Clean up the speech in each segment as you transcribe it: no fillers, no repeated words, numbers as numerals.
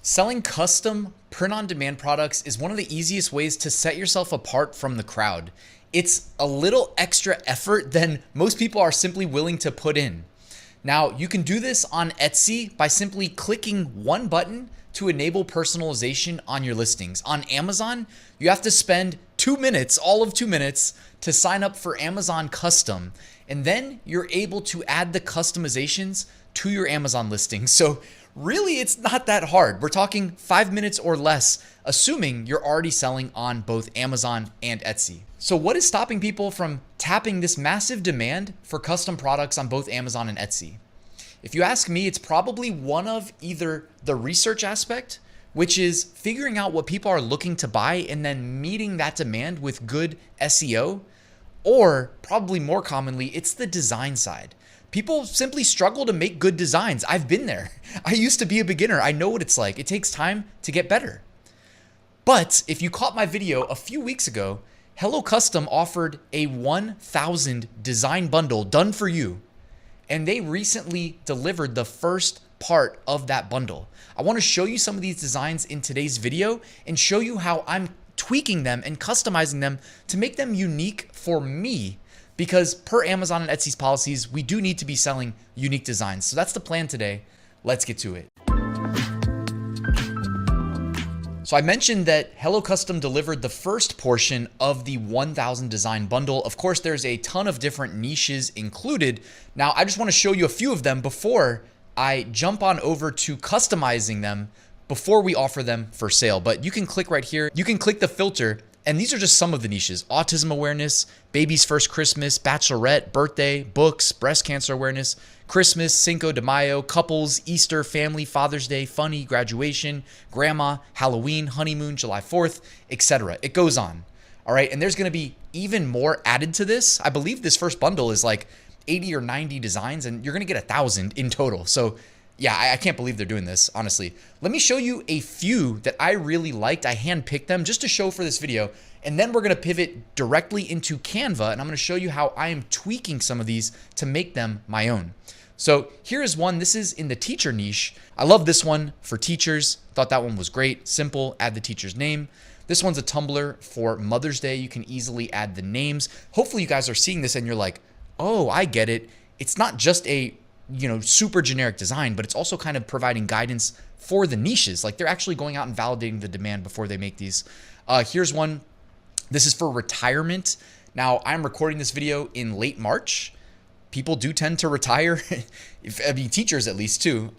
Selling custom print-on-demand products is one of the easiest ways to set yourself apart from the crowd. It's a little extra effort than most people are simply willing to put in. Now, you can do this on Etsy by simply clicking one button to enable personalization on your listings. On Amazon, you have to spend 2 minutes, all of 2 minutes, to sign up for Amazon Custom. And then you're able to add the customizations to your Amazon listing. So really, it's not that hard. We're talking 5 minutes or less, assuming you're already selling on both Amazon and Etsy. So what is stopping people from tapping this massive demand for custom products on both Amazon and Etsy? If you ask me, it's probably one of either the research aspect, which is figuring out what people are looking to buy and then meeting that demand with good SEO, or probably more commonly, it's the design side. People simply struggle to make good designs. I've been there. I used to be a beginner. I know what it's like. It takes time to get better. But if you caught my video a few weeks ago, HelloCustom offered a 1,000 design bundle done for you. And they recently delivered the first part of that bundle. I want to show you some of these designs in today's video and show you how I'm tweaking them and customizing them to make them unique for me. Because per Amazon and Etsy's policies, we do need to be selling unique designs. So that's the plan today. Let's get to it. So I mentioned that HelloCustom delivered the first portion of the 1,000 design bundle. Of course, there's a ton of different niches included. Now, I just want to show you a few of them before I jump on over to customizing them before we offer them for sale. But you can click right here. You can click the filter. And these are just some of the niches: autism awareness, baby's first Christmas, bachelorette, birthday, books, breast cancer awareness, Christmas, Cinco de Mayo, couples, Easter, family, Father's Day, funny, graduation, grandma, Halloween, honeymoon, July 4th, etc. It goes on. All right. And there's going to be even more added to this. I believe this first bundle is like 80 or 90 designs, and you're going to get 1,000 in total. So yeah, I can't believe they're doing this, honestly. Let me show you a few that I really liked. I handpicked them just to show for this video. And then we're going to pivot directly into Canva, and I'm going to show you how I am tweaking some of these to make them my own. So here is one. This is in the teacher niche. I love this one for teachers. Thought that one was great. Simple, add the teacher's name. This one's a Tumblr for Mother's Day. You can easily add the names. Hopefully you guys are seeing this and you're like, oh, I get it. It's not just a super generic design, but it's also kind of providing guidance for the niches. Like they're actually going out and validating the demand before they make these. Here's one. This is for retirement. Now I'm recording this video in late March. People do tend to retire, teachers at least too,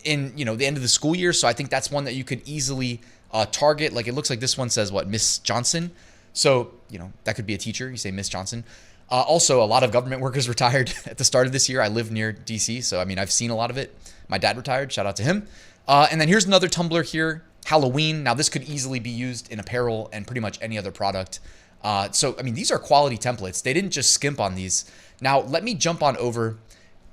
in the end of the school year. So I think that's one that you could easily target. Like it looks like this one says what, Miss Johnson. So, that could be a teacher. You say Miss Johnson. Also, a lot of government workers retired at the start of this year. I live near DC, so I've seen a lot of it. My dad retired, shout out to him. And then here's another Tumblr here, Halloween. Now this could easily be used in apparel and pretty much any other product. So these are quality templates. They didn't just skimp on these. Now let me jump on over.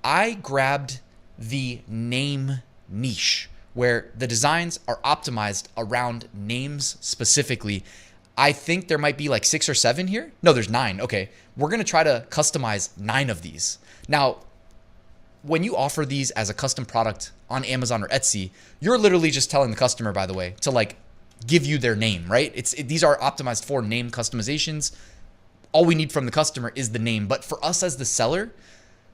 I grabbed the name niche where the designs are optimized around names specifically. I think there might be like 6 or 7 here. No, there's 9. Okay. We're going to try to customize 9 of these. Now, when you offer these as a custom product on Amazon or Etsy, you're literally just telling the customer, by the way, to give you their name, right? These are optimized for name customizations. All we need from the customer is the name. But for us as the seller,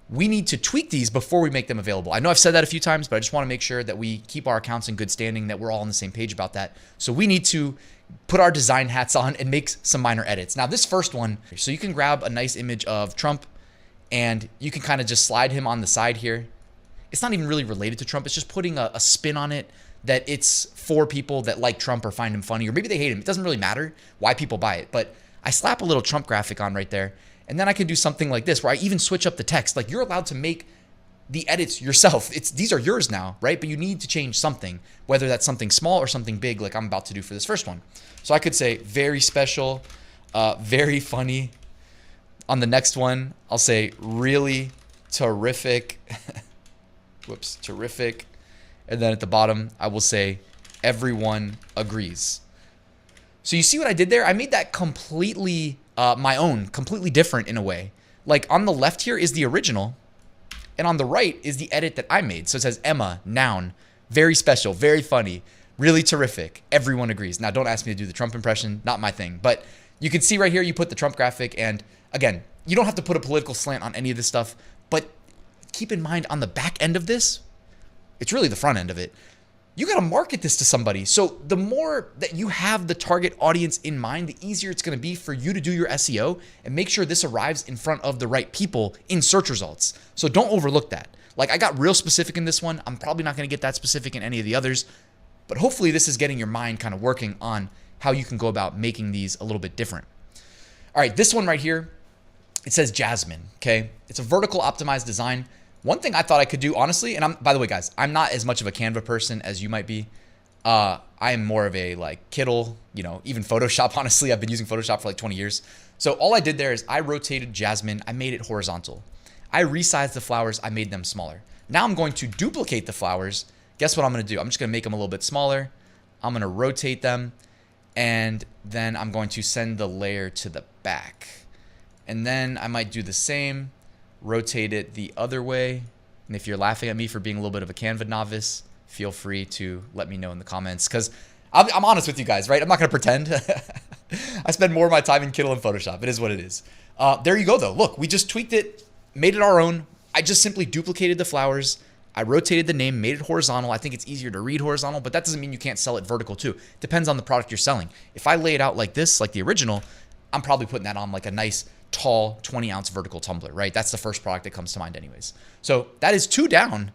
we need to tweak these before we make them available. I know I've said that a few times, but I just want to make sure that we keep our accounts in good standing, that we're all on the same page about that. So we need to put our design hats on and make some minor edits. Now this first one, so you can grab a nice image of Trump and you can kind of just slide him on the side here. It's not even really related to Trump. It's just putting a spin on it that it's for people that like Trump or find him funny, or maybe they hate him. It doesn't really matter why people buy it, but I slap a little Trump graphic on right there. And then I can do something like this where I even switch up the text. Like you're allowed to make the edits yourself. These are yours now, right? But you need to change something, whether that's something small or something big like I'm about to do for this first one. So I could say very special, very funny. On the next one, I'll say really terrific. Whoops, terrific. And then at the bottom, I will say everyone agrees. So you see what I did there? I made that completely my own, completely different in a way. Like on the left here is the original, and on the right is the edit that I made. So it says Emma, noun, Very special, very funny, really terrific. Everyone agrees. Now, don't ask me to do the Trump impression, not my thing. But you can see right here, you put the Trump graphic. And again, you don't have to put a political slant on any of this stuff. But keep in mind, on the back end of this, it's really the front end of it. You got to market this to somebody. So the more that you have the target audience in mind, the easier it's going to be for you to do your SEO and make sure this arrives in front of the right people in search results. So don't overlook that. Like, I got real specific in this one. I'm probably not going to get that specific in any of the others, but hopefully this is getting your mind kind of working on how you can go about making these a little bit different. All right, this one right here, it says Jasmine, okay? It's a vertical optimized design. One thing I thought I could do, honestly, and by the way, guys, I'm not as much of a Canva person as you might be. I am more of a like Kittle, even Photoshop. Honestly, I've been using Photoshop for like 20 years. So all I did there is I rotated Jasmine. I made it horizontal. I resized the flowers. I made them smaller. Now I'm going to duplicate the flowers. Guess what I'm going to do? I'm just going to make them a little bit smaller. I'm going to rotate them. And then I'm going to send the layer to the back. And then I might do the same. Rotate it the other way. And if you're laughing at me for being a little bit of a Canva novice, feel free to let me know in the comments, because I'm honest with you guys, right? I'm not going to pretend. I spend more of my time in Kittle and Photoshop. It is what it is. There you go, though. Look, we just tweaked it, made it our own. I just simply duplicated the flowers. I rotated the name, made it horizontal. I think it's easier to read horizontal, but that doesn't mean you can't sell it vertical too. Depends on the product you're selling. If I lay it out like this, like the original, I'm probably putting that on like a nice tall 20-ounce vertical tumbler, right? That's the first product that comes to mind anyways. So that is 2 down,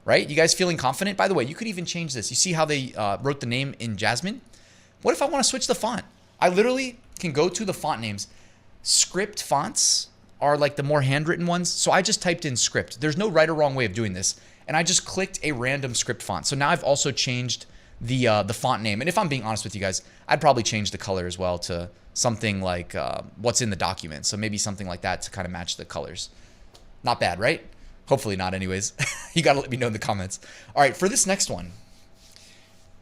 right? You guys feeling confident? By the way, you could even change this. You see how they wrote the name in Jasmine? What if I want to switch the font? I literally can go to the font names. Script fonts are like the more handwritten ones. So I just typed in script. There's no right or wrong way of doing this. And I just clicked a random script font. So now I've also changed the font name. And if I'm being honest with you guys, I'd probably change the color as well to something like what's in the document. So maybe something like that to kind of match the colors. Not bad, right? Hopefully not anyways. You got to let me know in the comments. All right, for this next one,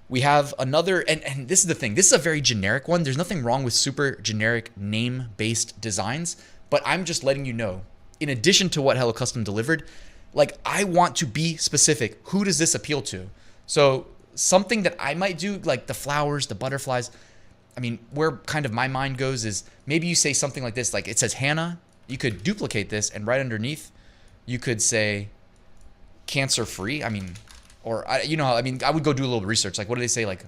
we have another, and this is the thing. This is a very generic one. There's nothing wrong with super generic name-based designs, but I'm just letting you know, in addition to what HelloCustom delivered, like, I want to be specific. Who does this appeal to? So something that I might do, like the flowers, the butterflies, I mean, where kind of my mind goes is maybe you say something like this, like it says Hannah. You could duplicate this, and right underneath, you could say cancer-free. I mean, or I would go do a little research. Like, what do they say? Like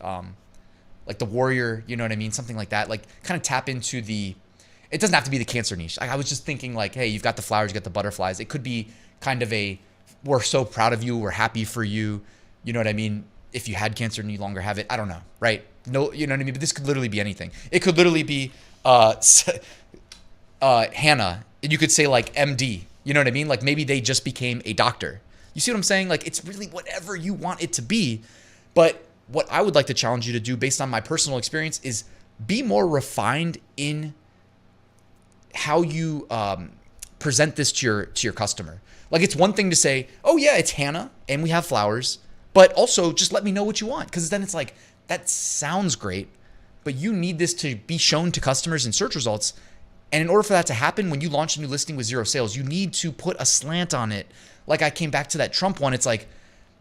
the warrior, you know what I mean? Something like that. Like, kind of tap into the. It doesn't have to be the cancer niche. I was just thinking like, hey, you've got the flowers, you got the butterflies. It could be kind of a, we're so proud of you, we're happy for you. You know what I mean? If you had cancer and you no longer have it, I don't know, right? No, you know what I mean? But this could literally be anything. It could literally be Hannah. And you could say like MD. You know what I mean? Like, maybe they just became a doctor. You see what I'm saying? Like, it's really whatever you want it to be. But what I would like to challenge you to do based on my personal experience is be more refined in how you present this to your customer. Like, it's one thing to say, oh yeah, it's Hannah and we have flowers, but also just let me know what you want. Because then it's like, that sounds great, but you need this to be shown to customers in search results. And in order for that to happen, when you launch a new listing with 0 sales, you need to put a slant on it. Like, I came back to that Trump one. It's like,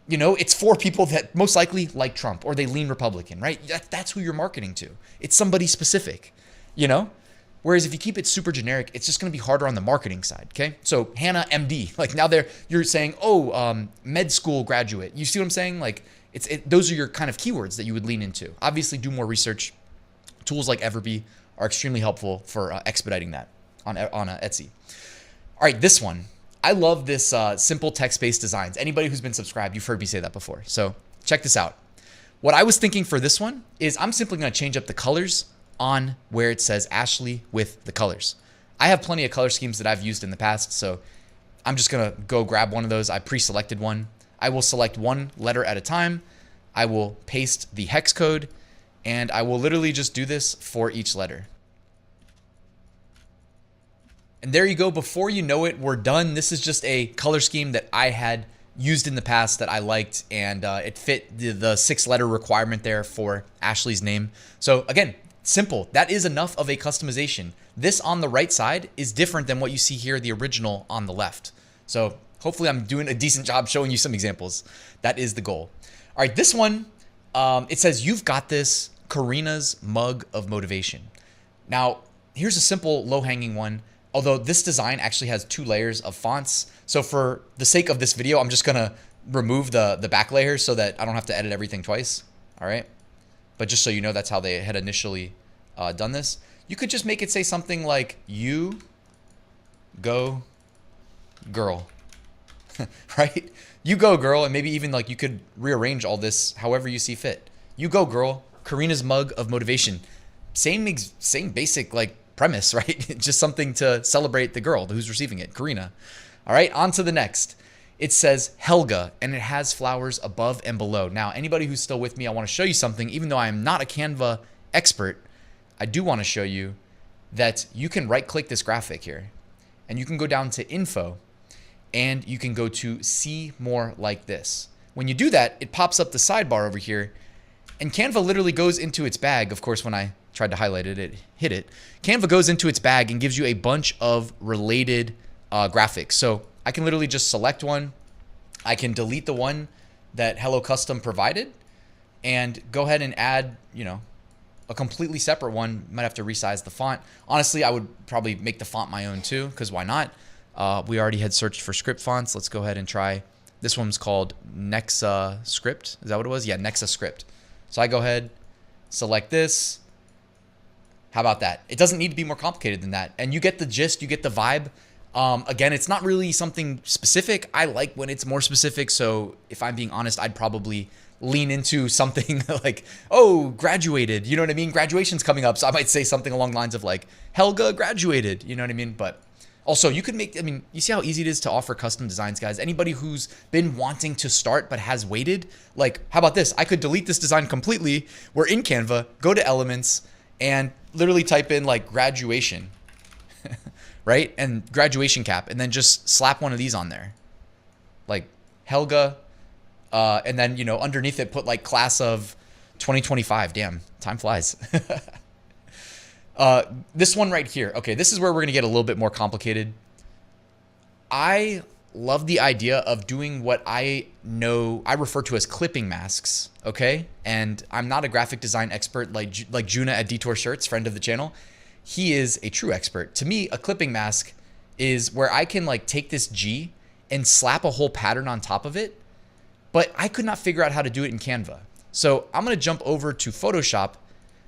it's for people that most likely like Trump or they lean Republican, right? That's who you're marketing to. It's somebody specific, Whereas if you keep it super generic, it's just going to be harder on the marketing side, okay? So Hannah, MD, like now you're saying, med school graduate. You see what I'm saying? Like, those are your kind of keywords that you would lean into. Obviously, do more research. Tools like Everbee are extremely helpful for expediting that on Etsy. All right, this one. I love this simple text-based designs. Anybody who's been subscribed, you've heard me say that before. So check this out. What I was thinking for this one is I'm simply going to change up the colors on where it says Ashley with the colors. I have plenty of color schemes that I've used in the past, so I'm just going to go grab one of those. I pre-selected one. I will select one letter at a time. I will paste the hex code, and I will literally just do this for each letter. And there you go. Before you know it, we're done. This is just a color scheme that I had used in the past that I liked, and it fit the 6-letter requirement there for Ashley's name. So again, simple. That is enough of a customization. This on the right side is different than what you see here, the original on the left. So hopefully I'm doing a decent job showing you some examples. That is the goal. All right, this one, it says, "You've got this, Karina's mug of motivation." Now, here's a simple low-hanging one, although this design actually has 2 layers of fonts. So for the sake of this video, I'm just gonna remove the back layer so that I don't have to edit everything twice, all right? But just so you know, that's how they had initially done this. You could just make it say something like, "You go girl," right? You go girl, and maybe even like you could rearrange all this however you see fit. You go girl, Karina's mug of motivation. Same basic like premise, right? Just something to celebrate the girl who's receiving it, Karina. All right, on to the next. It says Helga, and it has flowers above and below. Now, anybody who's still with me, I want to show you something. Even though I am not a Canva expert, I do want to show you that you can right-click this graphic here, and you can go down to Info, and you can go to See More Like This. When you do that, it pops up the sidebar over here, and Canva literally goes into its bag. Of course, when I tried to highlight it, it hit it. Canva goes into its bag and gives you a bunch of related graphics. So I can literally just select one. I can delete the one that HelloCustom provided and go ahead and add, you know, a completely separate one. Might have to resize the font. Honestly, I would probably make the font my own too, because why not? We already had searched for script fonts. Let's go ahead and try. This one's called Nexa Script. Is that what it was? Yeah, Nexa Script. So I go ahead, select this. How about that? It doesn't need to be more complicated than that. And you get the gist, you get the vibe. Again, it's not really something specific. I like when it's more specific. So if I'm being honest, I'd probably lean into something like, oh, graduated. You know what I mean? Graduation's coming up. So I might say something along the lines of like, Helga graduated. You know what I mean? But also you could make, I mean, you see how easy it is to offer custom designs, guys. Anybody who's been wanting to start but has waited, like, how about this? I could delete this design completely. We're in Canva, go to Elements, and literally type in like graduation, right? And graduation cap, and then just slap one of these on there. Like Helga, and then, you know, underneath it, put like class of 2025. Damn, time flies. This one right here. Okay, this is where we're gonna get a little bit more complicated. I love the idea of doing what I refer to as clipping masks, okay? And I'm not a graphic design expert like Juna at Detour Shirts, friend of the channel. He is a true expert. To me, a clipping mask is where I can like take this G and slap a whole pattern on top of it, but I could not figure out how to do it in Canva. So I'm gonna jump over to Photoshop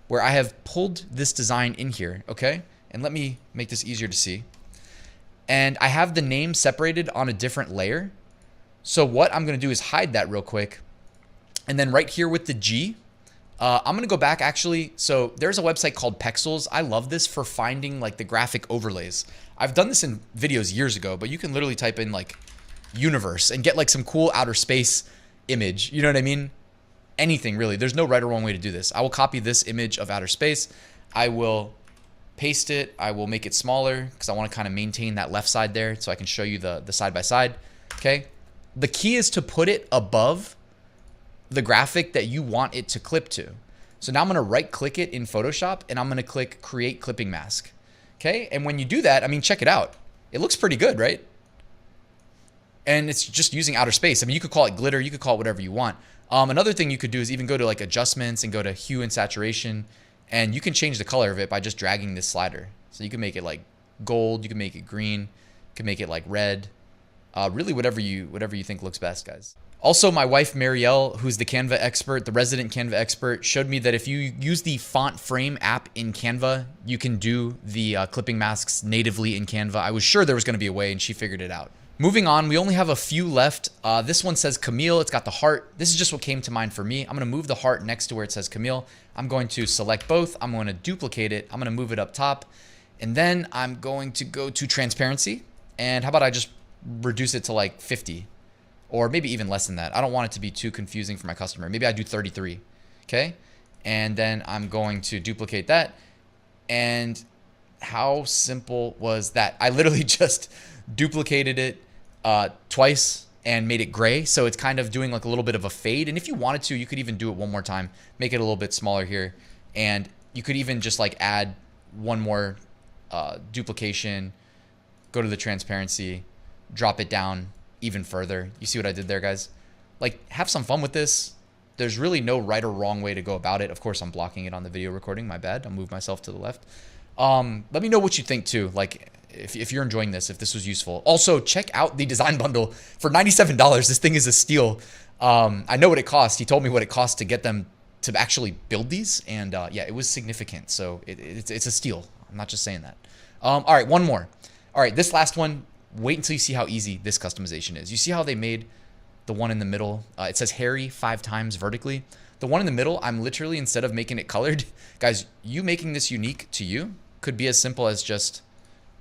where I have pulled this design in here, okay? And let me make this easier to see. And I have the name separated on a different layer. So what I'm gonna do is hide that real quick. And then right here with the G, I'm gonna go back actually. So there's a website called Pexels. I love this for finding like the graphic overlays. I've done this in videos years ago, but you can literally type in like universe and get like some cool outer space image. You know what I mean? Anything really. There's no right or wrong way to do this. I will copy this image of outer space. I will paste it. I will make it smaller because I want to kind of maintain that left side there so I can show you the side by side. Okay. The key is to put it above the graphic that you want it to clip to. So now I'm going to right click it in Photoshop and I'm going to click create clipping mask. Okay. And when you do that, I mean, check it out. It looks pretty good, right? And it's just using outer space. I mean, you could call it glitter. You could call it whatever you want. Another thing you could do is even go to like adjustments and go to hue and saturation, and you can change the color of it by just dragging this slider. So you can make it like gold, you can make it green, you can make it like red, really whatever you think looks best, guys. Also, my wife Marielle, who's the Canva expert, the resident Canva expert, showed me that if you use the Font Frame app in Canva, you can do the clipping masks natively in Canva. I was sure there was going to be a way, and she figured it out. Moving on, we only have a few left. This one says Camille. It's got the heart. This is just what came to mind for me. I'm going to move the heart next to where it says Camille. I'm going to select both. I'm going to duplicate it. I'm going to move it up top. And then I'm going to go to transparency. And how about I just reduce it to like 50 or maybe even less than that. I don't want it to be too confusing for my customer. Maybe I do 33. Okay. And then I'm going to duplicate that. And how simple was that? I literally just duplicated it twice and made it gray. So it's kind of doing like a little bit of a fade. And if you wanted to, you could even do it one more time, make it a little bit smaller here. And you could even just like add one more duplication, go to the transparency, drop it down even further. You see what I did there, guys? Like, have some fun with this. There's really no right or wrong way to go about it. Of course, I'm blocking it on the video recording. My bad. I'll move myself to the left. Let me know what you think too. Like if you're enjoying this, if this was useful. Also, check out the design bundle for $97. This thing is a steal. I know what it cost. He told me what it cost to get them to actually build these. And yeah, it was significant. So it's a steal. I'm not just saying that. All right, one more. All right, this last one, wait until you see how easy this customization is. You see how they made the one in the middle? It says Harry 5 times vertically. The one in the middle, I'm literally, instead of making it colored, guys, you making this unique to you could be as simple as just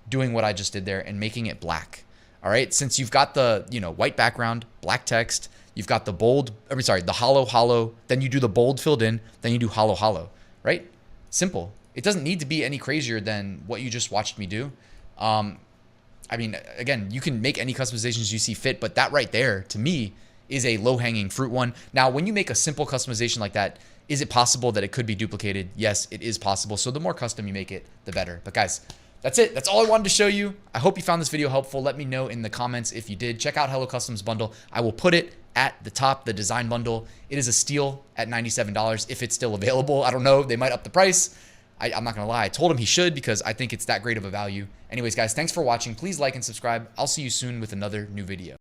doing what I just did there and making it black. All right, since you've got the, white background, black text, you've got the bold, the hollow, then you do the bold filled in, then you do hollow, right? Simple. It doesn't need to be any crazier than what you just watched me do. I mean, again, you can make any customizations you see fit, but that right there, to me, is a low-hanging fruit one. Now, when you make a simple customization like that, is it possible that it could be duplicated? Yes, it is possible. So the more custom you make it, the better. But guys, that's it. That's all I wanted to show you. I hope you found this video helpful. Let me know in the comments if you did. Check out HelloCustom's bundle. I will put it at the top, the design bundle. It is a steal at $97 if it's still available. I don't know. They might up the price. I'm not going to lie. I told him he should because I think it's that great of a value. Anyways, guys, thanks for watching. Please like and subscribe. I'll see you soon with another new video.